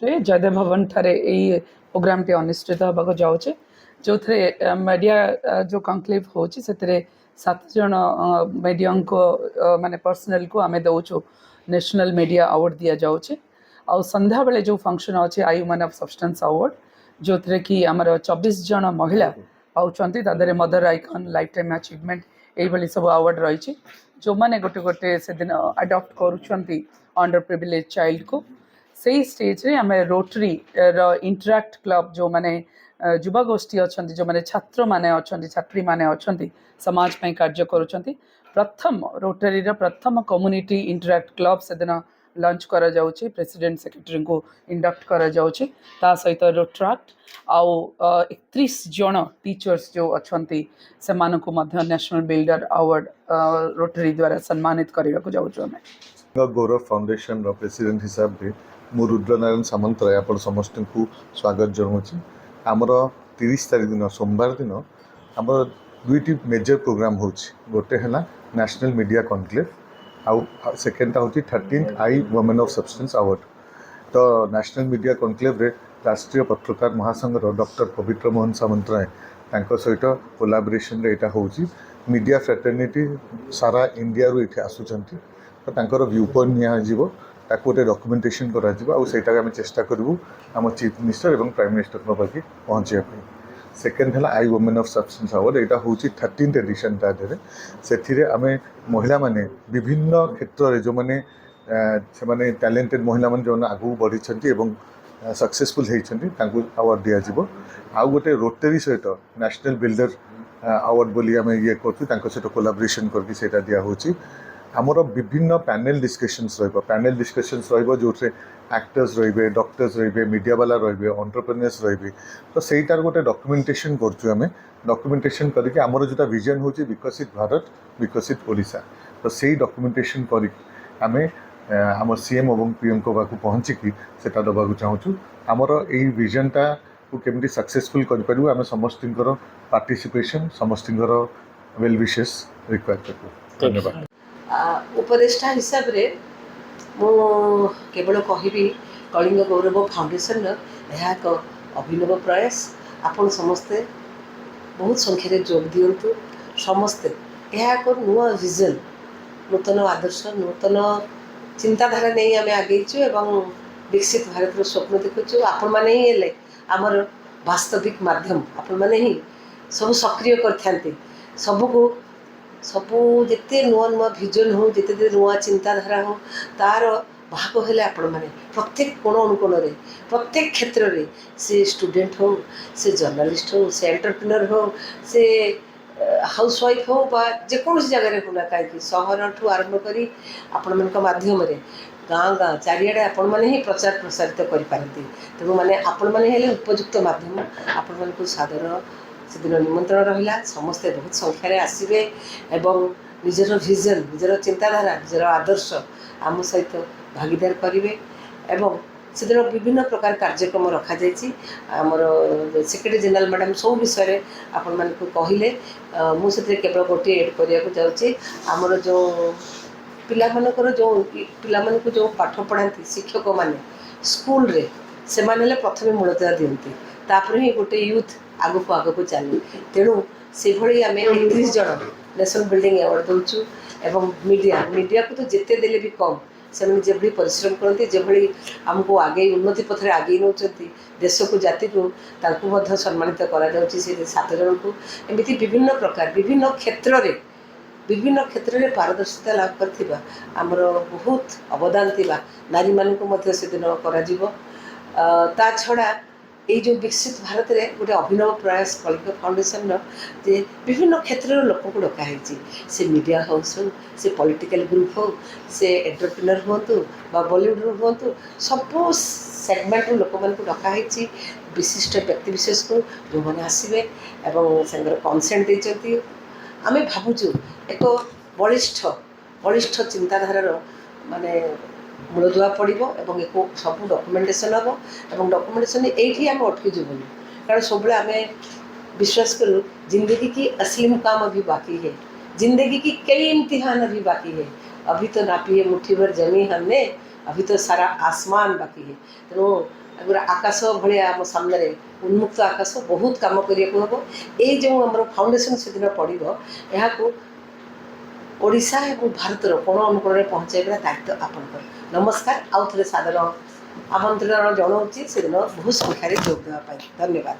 रे जयदेव भवन ठारे यही प्रोग्राम टी अनुष्ठित होगा जाऊे जो थे मीडिया जो कनक्लेव होची से 7 जन मीडिया को माने पर्सनल को आमे दौचु नेशनल मीडिया अवार्ड दिया जाऊे आ संध्या बेले जो फंक्शन अच्छे आई वुमेन ऑफ सब्सटेंस अवार्ड जो थे कि आमर 24 जन महिला पाँच तादे mother icon lifetime achievement ये सब अवार्ड रही जो मैंने गोटे गोटे से दिन अडॉप्ट करुँच अंडर प्रिविलेज चाइल्ड को सही स्टेज रे आम रोटरी इंटरैक्ट क्लब जो माने युवा गोष्ठी अच्छा जो माने छात्र माने अच्छा छात्री माने अच्छा समाज में कार्य करुँच प्रथम रोटरी प्रथम कम्युनिटी इंटरैक्ट क्लब से दिन लंच करा जाउची प्रेसिडेंट सेक्रेटरी को इंडक्ट करा जाउची ता सहित रोट्राक्ट आउ 31 जन टीचर्स जो अच्छा से मानकु मध्य नेशनल बिल्डर अवार्ड रोटरी द्वारा सम्मानित करने को जाउछु हमें गौरव फाउंडेशन प्रेसिडेंट हिसाब से मु रुद्रनारायण सामंतराय आप समस्त को स्वागत जनाऊँ आमर 30 तारीख दिन सोमवार दिन आम दुईटी मेजर प्रोग्राम हो गोटे है नेशनल मीडिया कनक्लेव आउ सेकेंडटा हूँ 13th I women of substance award. तो नेशनल मीडिया कनक्लेव रे राष्ट्रीय पत्रकार महासंघर डॉक्टर पवित्र मोहन सामंतराय सहित कोलाबोरेशन रे एटा होची मीडिया फ्रेटर्निटी सारा इंडिया रू इथे आसुचंती तो तांकर व्यू पॉइंट निया जीवो ताको गोटे डॉक्यूमेंटेशन करा जीवो आ सेटा आम चेष्टा करूँ आम चीफ मिनिस्टर एवं प्राइम मिनिस्टर पाखे पहुँचा सेकेंड है आई वुमेन ऑफ सब्सटेंस अवार्ड यहाँ हूँ 13th एडिशन तादेह से आम महिला माने विभिन्न क्षेत्र में जो मैंने से टैलेंटेड महिला माने जो आगू बढ़ी सक्सेसफुल होती अवार्ड दिज्व आउ गोटे रोटरी सहित नेशनल बिल्डर अवार्ड बोली आम ये करूँ सहित कोलाबोरेशन करके दिहूँ आमर विभिन्न पैनल डिस्कशंस पैनल डिस्कशंस जो एक्टर्स रे डॉक्टर्स रे मीडिया वाला रे एंटरप्रेन्योर्स रे तो सहीटार गोटे डॉक्यूमेंटेशन करें डॉक्यूमेंटेशन करके आमर जो विजन हूँ विकसित भारत विकसित ओडिशा तो सही डॉक्यूमेंटेशन कर आम आम सीएम और पीएम को पाक पहुँचिकी से दबाक चाहूँ आमर यही विजनटा को केमती सक्सेसफुल करूँ आम समस्त पार्टिसिपेशन समस्त वेल विशेष रिक्वायर करूँ। धन्यवाद। उपदेष्टा हिसाब रे मु केवल कहबी कलिंग गौरव फाउंडेशन यह एक अभिनव प्रयास आपण समस्ते बहुत संख्यार जोग दिंतु समस्ते यह एक नुआ विजन नूतन आदर्श नूतन चिंताधारा नहीं आम आगेचु एवं विकसित भारत स्वप्न देखुचु आपण मैंने ही हेले आमर वास्तविक माध्यम आपण मैंने ही सब सक्रिय करते सबको सबू जिते नुआ नुआ भिजन हो जिते नुआ चिंताधारा हो तार भाग हेले आपण मैंने प्रत्येक कोण अनुकोण रे प्रत्येक क्षेत्र रे से स्टूडेंट हो से जर्नलिस्ट हो से एंटरप्रेन्योर हो से हाउसवाइफ हो बा जेकोसी जगह हो ना कहीं सहर ठू आरंभ करी आपण मन माध्यम रे गाँ गाँ चारिआडे आपण मैंने ही प्रचार प्रसारित करें तेणु मैंने आपण मैंने हेले उपयुक्त माध्यम आपण मन को सादर से दिन निमंत्रण रहा समस्ते बहुत संख्यार आसवे एवं निजर विजन निजर चिंताधारा निजर आदर्श आम सहित भागीदार करेंगे एवं से दिन विभिन्न प्रकार कार्यक्रम रखा आमर सेक्रेटरी जनरल मैडम सब विषय आपण मान कहले मुझे केवल गोटे एड करने जाऊँगी आमर जो पिलामानकर जो पिलामानकु जो पाठ पढ़ाती शिक्षक माने स्कूल रे से माने प्रथमे मूलतया दिखती तापर ही गोटे यूथ आग को आग को चली तेणु से भाई आम 31 जन नेशनल बिल्डिंग अवार्ड दूचु एवं मीडिया मीडिया को तो जिते देले भी कम से जो परिश्रम करते जो आमको आगे उन्नति पथरे आगे नौ देश को जाति को सम्मानित करा 7 जन को एमती विभिन्न प्रकार विभिन्न क्षेत्र में पारदर्शिता लाभ कर आमर बहुत अवदान थिबा नारी मानक से दिन करा छड़ा ये जो विकसित भारत में गोटे अभिनव प्रयास कलिंग फाउंडेशन जे विभिन्न क्षेत्र लोक को डकाई से मीडिया हाउस हो से पॉलिटिकल ग्रुप हो से एंटरप्रेन्योर हूँ बॉलीवुड हूँ सब सेगमेंट लोक मान डकाई विशिष्ट व्यक्तिविशेष को जो मैंने आसवे और कनसेंट देती आम भावुँ एक बलिष्ठ चिंताधार माने मूलदुआ पड़ो और एक सब डॉक्यूमेंटेशन हम और डॉक्यूमेंटेशन यही आम अटकी जीवन कारण सब आम विश्वास करूँ जिंदगी की असली मुकाम अभी बाकी है जिंदगी की कई इम्तिहान अभी बाकी है अभी तो नापी है मुट्ठी भर जमी हमने अभी तो सारा आसमान बाकी है तेणु गोटे आकाश भाया आम सामने उन्मुक्त आकाश बहुत कम करने को हम ये जो आम फाउंडेसन से दिन पड़ो यहाँ ओडिशा और भारतर कोण अनुकोण पहुँचाइबार दायित्व आपंकर। नमस्कार आउ थे सादर आमंत्रण जनाऊँगी से दिन बहुत संख्यार जोग देवाई। धन्यवाद।